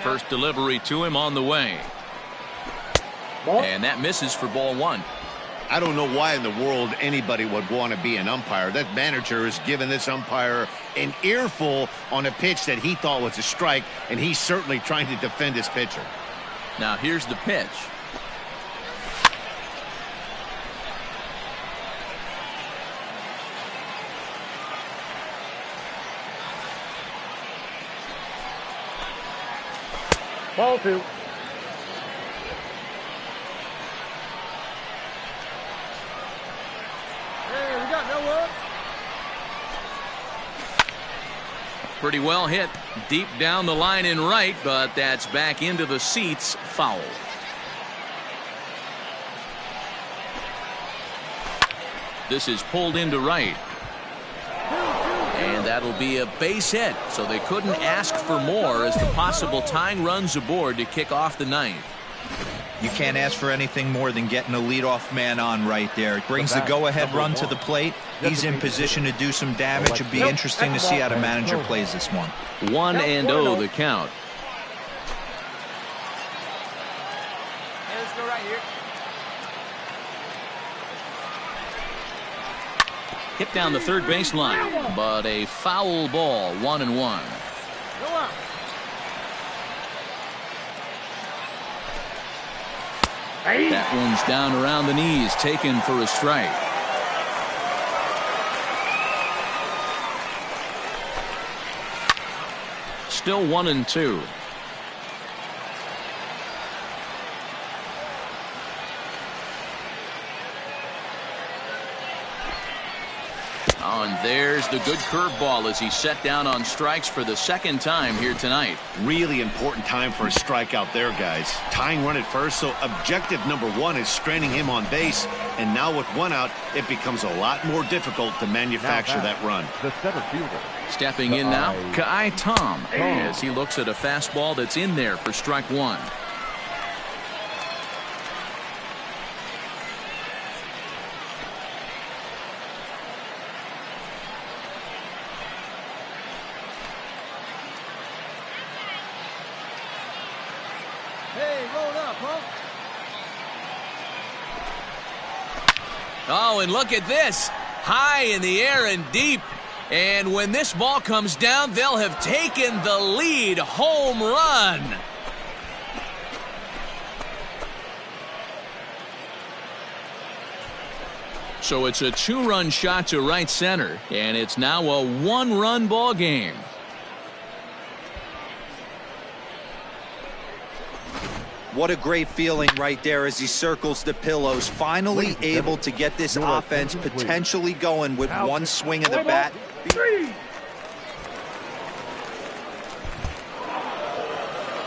First delivery to him on the way. And that misses for ball 1. I don't know why in the world anybody would want to be an umpire. That manager has given this umpire an earful on a pitch that he thought was a strike, and he's certainly trying to defend his pitcher. Now here's the pitch. Ball 2. Pretty well hit deep down the line in right, but that's back into the seats, foul. This is pulled into right. And that'll be a base hit, so they couldn't ask for more as the possible tying runs aboard to kick off the 9th. You can't ask for anything more than getting a leadoff man on right there. It brings the go-ahead run to the plate. He's in position to do some damage. It'd be interesting to see how the manager plays this one. 1-0 the count. Hey, let's go right here. Hit down the third baseline, but a foul ball, 1-1. Go out. That one's down around the knees, taken for a strike. Still 1-2. Oh, and there's the good curveball as he set down on strikes for the second time here tonight. Really important time for a strikeout there, guys. Tying run at first, so objective number 1 is straining him on base. And now with 1 out, it becomes a lot more difficult to manufacture that run. The center fielder. Stepping in now, Kai Tom, as he looks at a fastball that's in there for strike 1. Hey, roll it up, huh? Oh, and look at this. High in the air and deep. And when this ball comes down, they'll have taken the lead. Home run. So it's a 2-run shot to right center, and it's now a 1-run ball game. What a great feeling right there as he circles the pillows. Finally able to get this offense potentially going with one swing of the bat.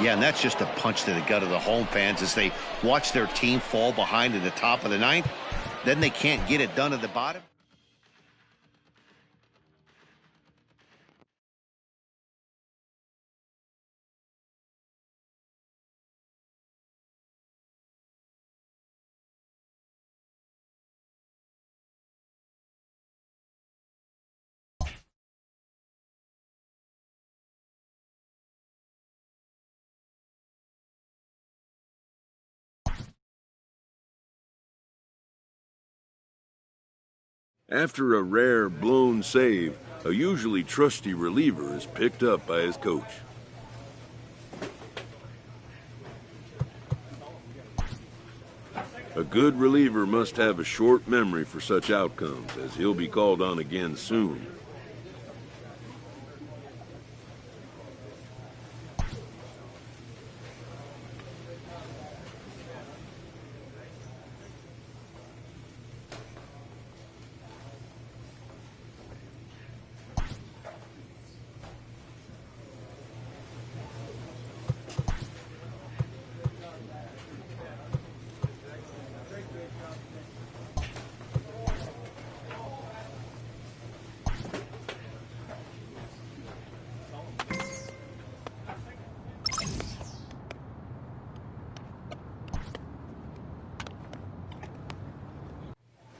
Yeah, and that's just a punch to the gut of the home fans as they watch their team fall behind in the top of the ninth. Then they can't get it done at the bottom. After a rare blown save, a usually trusty reliever is picked up by his coach. A good reliever must have a short memory for such outcomes, as he'll be called on again soon.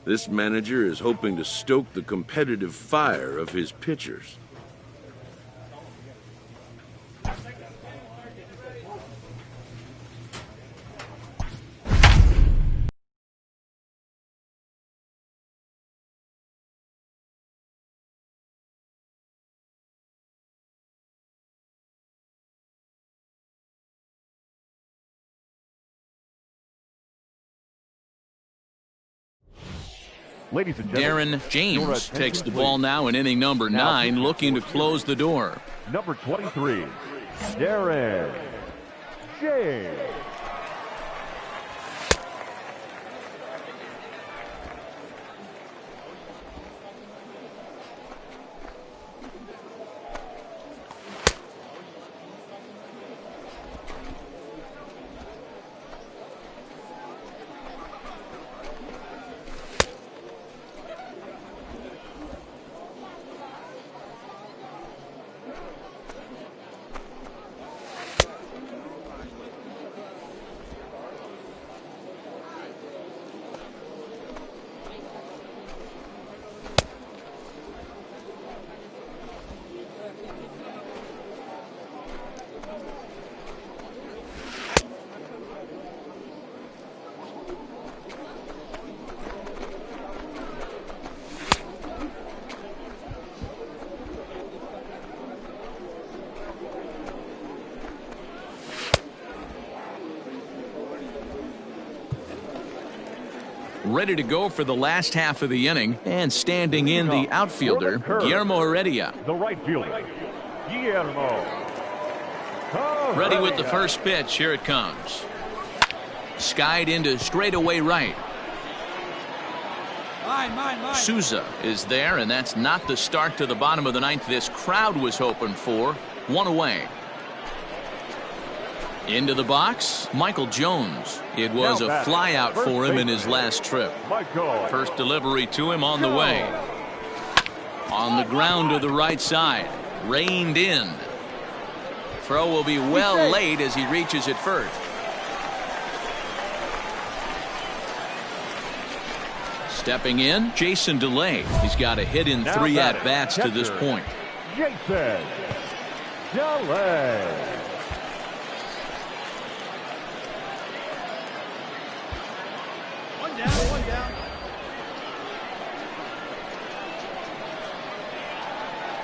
This manager is hoping to stoke the competitive fire of his pitchers. Ladies and gentlemen, Darren James takes the ball now in inning number 9, looking to close the door. Number 23, Darren James. Ready to go for the last half of the inning, and standing in the outfielder, Guillermo Heredia. The right fielder, Guillermo. Ready with the first pitch. Here it comes. Skied into straightaway right. Mine. Souza is there, and that's not the start to the bottom of the ninth this crowd was hoping for. 1 away. Into the box, Michael Jones. It was a fly out for him in his last trip. First delivery to him on the way. On the ground to the right side. Reined in. Throw will be well late as he reaches it first. Stepping in, Jason DeLay. He's got a hit in 3 at-bats to this point. Jason DeLay. One down.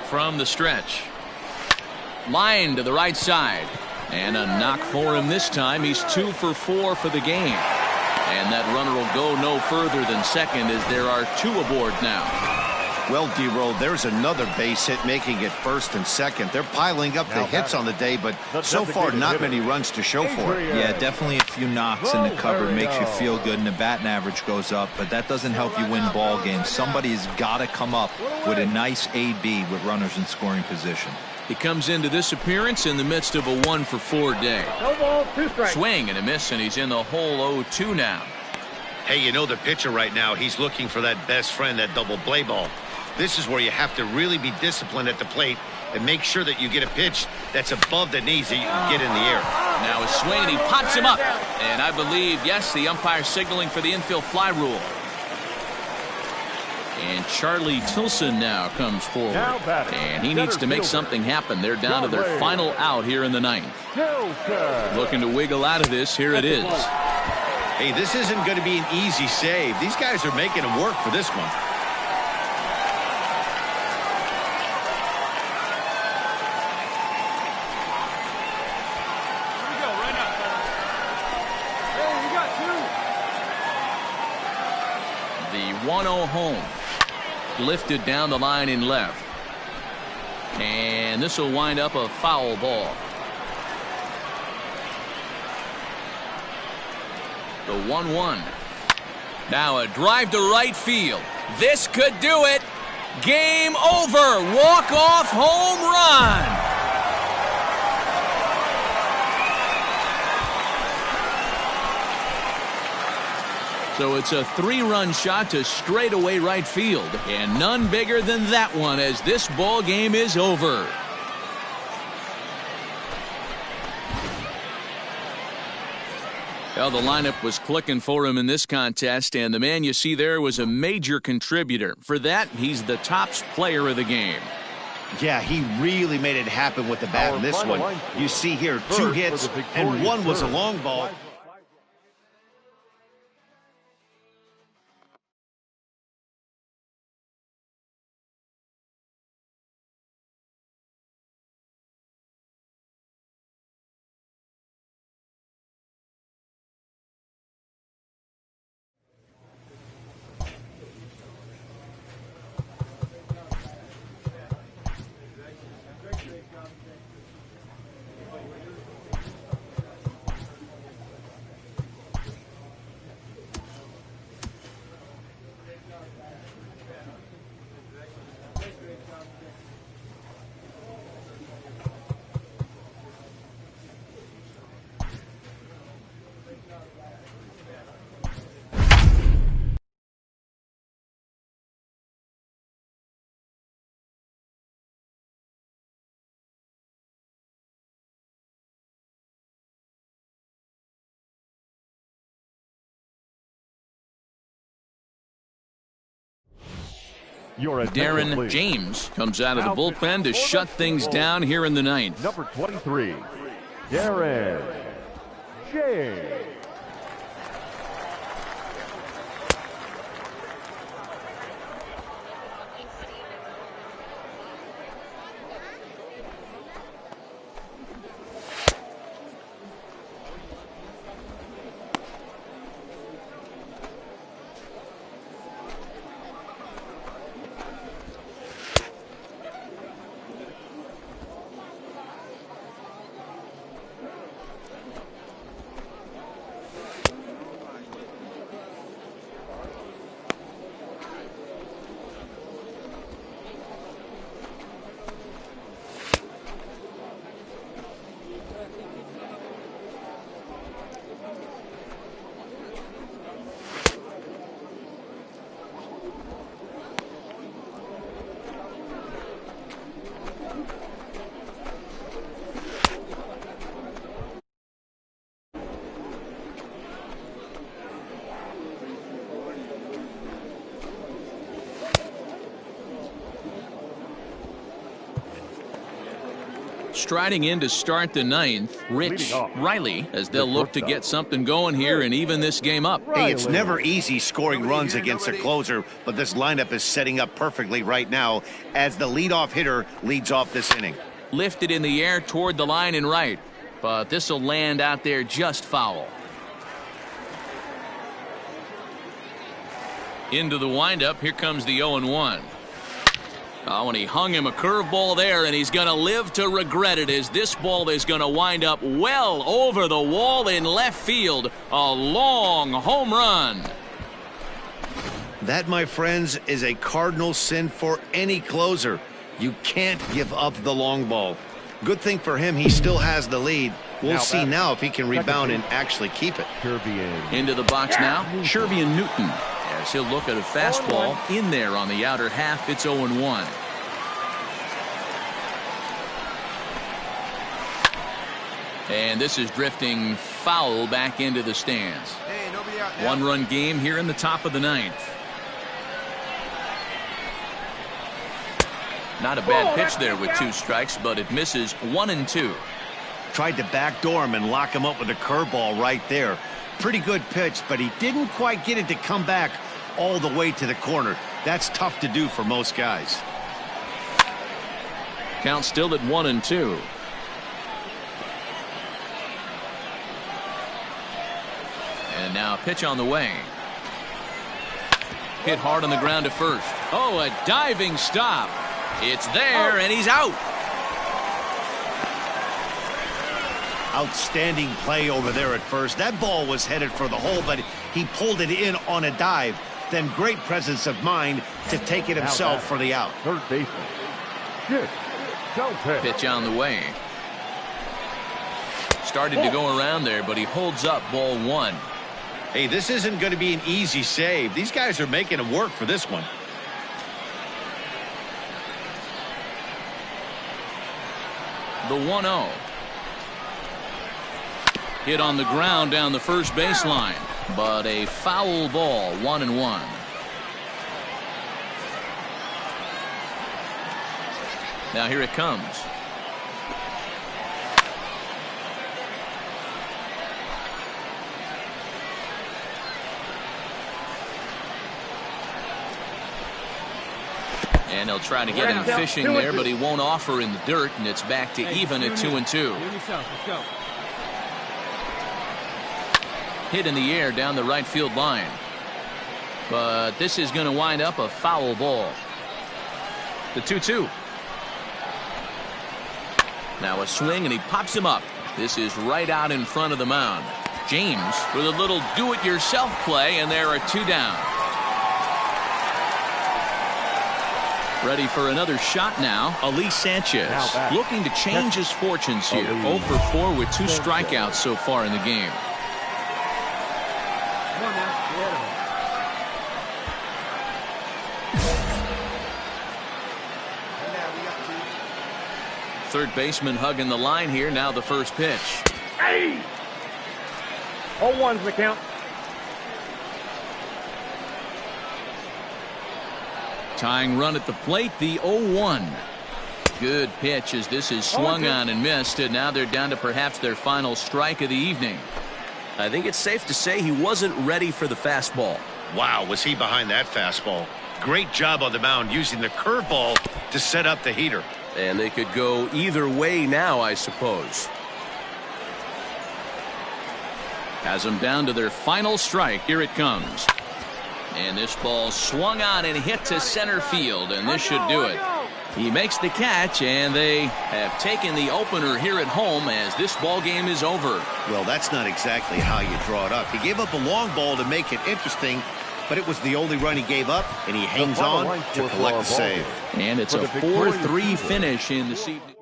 From the stretch. Line to the right side. And a knock for him this time. He's 2 for 4 for the game. And that runner will go no further than second as there are 2 aboard now. Well, D-Roll, there's another base hit making it first and second. They're piling up the hits on the day, but so far not many runs to show for it. Yeah, definitely a few knocks in the cupboard makes you feel good and the batting average goes up, but that doesn't help you win ball games. Somebody's got to come up with a nice AB with runners in scoring position. He comes into this appearance in the midst of a 1 for 4 day. No ball, 2 strikes. Swing and a miss, and he's in the hole 0-2 now. Hey, you know the pitcher right now, he's looking for that best friend, that double play ball. This is where you have to really be disciplined at the plate and make sure that you get a pitch that's above the knees that you can get in the air. Now a swing, and he pops him up. And I believe, yes, the umpire signaling for the infield fly rule. And Charlie Tilson now comes forward. And he needs to make something happen. They're down to their final out here in the 9th. Looking to wiggle out of this. Here it is. Hey, this isn't going to be an easy save. These guys are making him work for this one. The 1-0 home. Lifted down the line in left. And this will wind up a foul ball. The 1-1. Now a drive to right field. This could do it. Game over. Walk-off home run. So it's a 3-run shot to straightaway right field, and none bigger than that one as this ball game is over. Well, the lineup was clicking for him in this contest, and the man you see there was a major contributor. For that, he's the top player of the game. Yeah, he really made it happen with the bat in this one. You see here 2 hits, and 1 was a long ball. Darren James comes out of the bullpen to shut things down here in the 9th. Number 23, Darren James. Striding in to start the ninth, Rich Riley, as they'll look to get something going here and even this game up. Hey, it's never easy scoring runs against a closer, but this lineup is setting up perfectly right now as the leadoff hitter leads off this inning. Lifted in the air toward the line and right, but this will land out there just foul. Into the windup, here comes the 0-1. Oh, and he hung him a curveball there, and he's going to live to regret it as this ball is going to wind up well over the wall in left field. A long home run. That, my friends, is a cardinal sin for any closer. You can't give up the long ball. Good thing for him, he still has the lead. We'll see now if he can rebound and actually keep it. Into the box now, Shervian Newton. As he'll look at a fastball in there on the outer half. It's 0-1. And this is drifting foul back into the stands. One-run game here in the top of the ninth. Not a bad pitch there with 2 strikes, but it misses 1-2. Tried to backdoor him and lock him up with a curveball right there. Pretty good pitch, but he didn't quite get it to come back all the way to the corner. That's tough to do for most guys. Count still at 1-2. And now a pitch on the way. Hit hard on the ground to first. Oh, a diving stop. It's there, and he's out. Outstanding play over there at first. That ball was headed for the hole, but he pulled it in on a dive. Then great presence of mind to take it himself for the out. Third baseman. Good. Pitch on the way. Started to go around there, but he holds up ball 1. Hey, this isn't going to be an easy save. These guys are making him work for this one. The 1-0. Hit on the ground down the first baseline, but a foul ball, 1-1. Now here it comes. And they'll try to get him fishing there, but he won't offer in the dirt, and it's back to even at 2-2. Hit in the air down the right field line. But this is going to wind up a foul ball. The 2-2. Now a swing, and he pops him up. This is right out in front of the mound. James with a little do-it-yourself play, and there are 2 down. Ready for another shot now. Ali Sanchez looking to change his fortunes here. 0 for 4 with 2 strikeouts so far in the game. Third baseman hugging the line here. Now the first pitch. Hey! 0-1's the count. Tying run at the plate, the 0-1. Good pitch as this is swung on and missed, and now they're down to perhaps their final strike of the evening. I think it's safe to say he wasn't ready for the fastball. Wow, was he behind that fastball. Great job on the mound using the curveball to set up the heater. And they could go either way now, I suppose. Has them down to their final strike. Here it comes. And this ball swung on and hit to center field, and this should do it. He makes the catch, and they have taken the opener here at home as this ball game is over. Well, that's not exactly how you draw it up. He gave up a long ball to make it interesting, but it was the only run he gave up, and he hangs on to collect the save. And it's a 4-3 finish in this evening.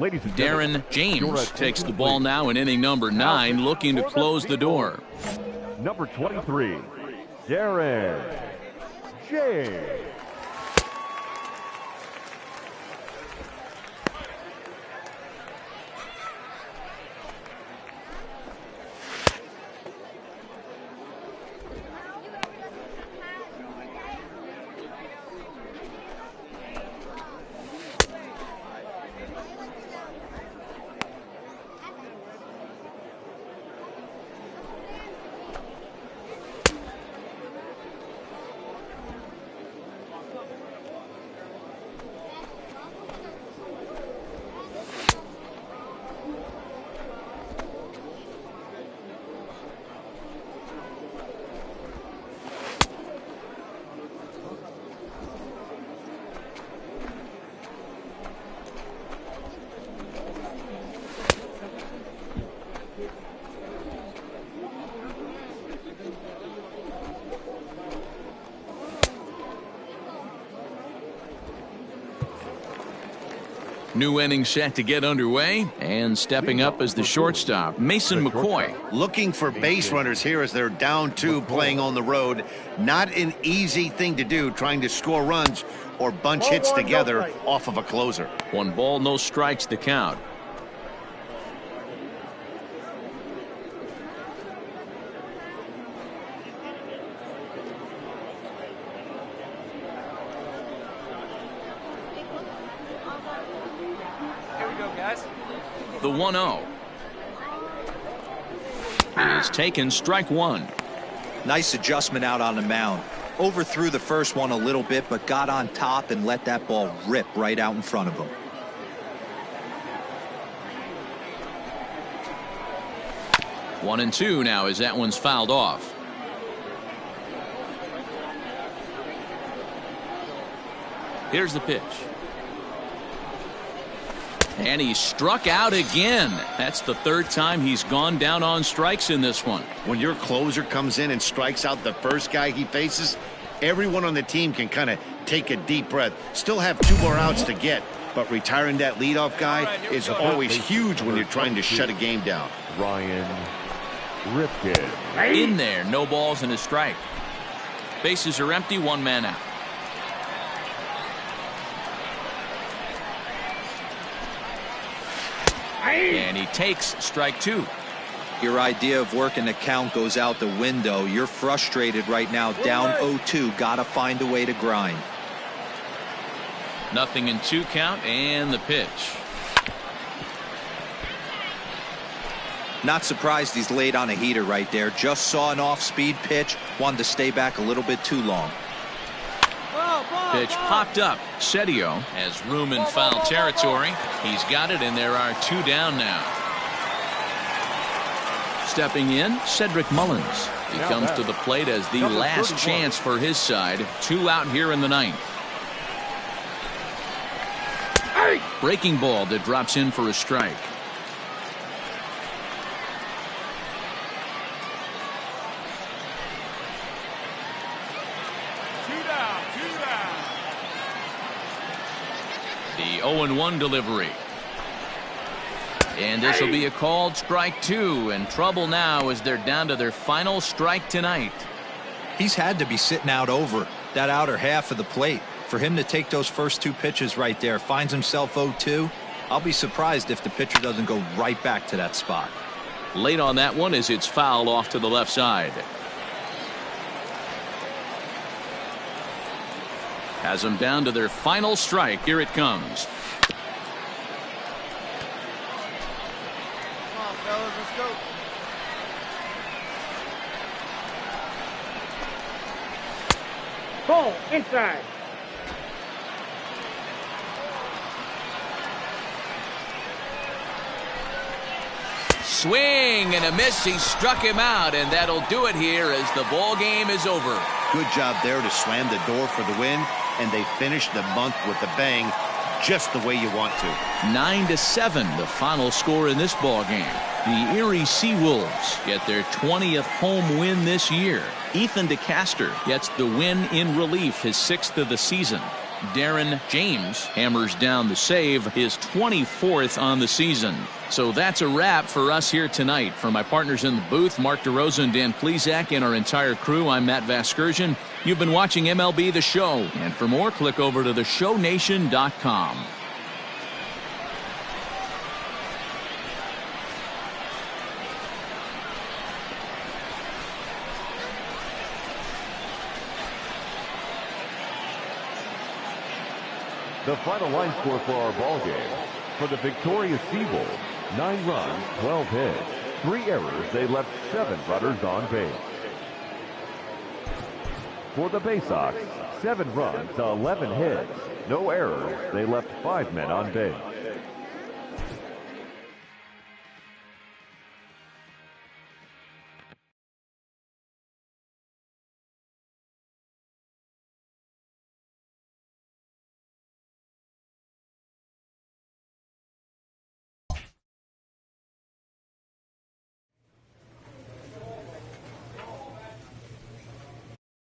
Ladies and Darren James takes the ball now in inning number 9, looking to close the door. Number 23, Darren James. New inning set to get underway, and stepping up as the shortstop, Mason McCoy. Looking for base runners here as they're down 2 playing on the road. Not an easy thing to do, trying to score runs or bunch hits together off of a closer. 1 ball, no strikes to count. The 1-0 is taken, strike 1. Nice adjustment out on the mound. Overthrew the first one a little bit, but got on top and let that ball rip right out in front of him. One and 2 now as that one's fouled off. Here's the pitch. And he struck out again. That's the 3rd time he's gone down on strikes in this one. When your closer comes in and strikes out the first guy he faces, everyone on the team can kind of take a deep breath. Still have 2 more outs to get, but retiring that leadoff guy is always huge when you're trying to shut a game down. Ryan Ripken. In there, no balls and a strike. Bases are empty, 1 man out. And he takes strike 2. Your idea of working the count goes out the window. You're frustrated right now, down 0-2. Gotta find a way to grind. Nothing in 2 count, and the pitch. Not surprised he's laid on a heater right there. Just saw an off-speed pitch. Wanted to stay back a little bit too long. Pitch popped up. Setio has room in foul territory. He's got it, and there are 2 down now. Stepping in, Cedric Mullins. He comes to the plate as the last chance for his side. 2 out here in the 9th. Breaking ball that drops in for a strike. The 0-1 delivery. And this will be a called strike 2, and trouble now as they're down to their final strike tonight. He's had to be sitting out over that outer half of the plate. For him to take those first 2 pitches right there, finds himself 0-2. I'll be surprised if the pitcher doesn't go right back to that spot. Late on that one as it's fouled off to the left side. Has them down to their final strike. Here it comes. Come on, fellas, let's go. Ball inside. Swing and a miss. He struck him out, and that'll do it here as the ball game is over. Good job there to slam the door for the win, and they finished the month with a bang, just the way you want to. 9-7, the final score in this ball game. The Erie Seawolves get their 20th home win this year. Ethan DeCaster gets the win in relief, his 6th of the season. Darren James hammers down the save, his 24th on the season. So that's a wrap for us here tonight. For my partners in the booth, Mark DeRosa and Dan Plesac, and our entire crew, I'm Matt Vasgersian. You've been watching MLB The Show. And for more, click over to theshownation.com. The final line score for our ball game. For the victorious Seagull, 9 runs, 12 hits, 3 errors. They left 7 runners on base. For the Bay Sox, 7 runs, 11 hits, no errors. They left 5 men on base.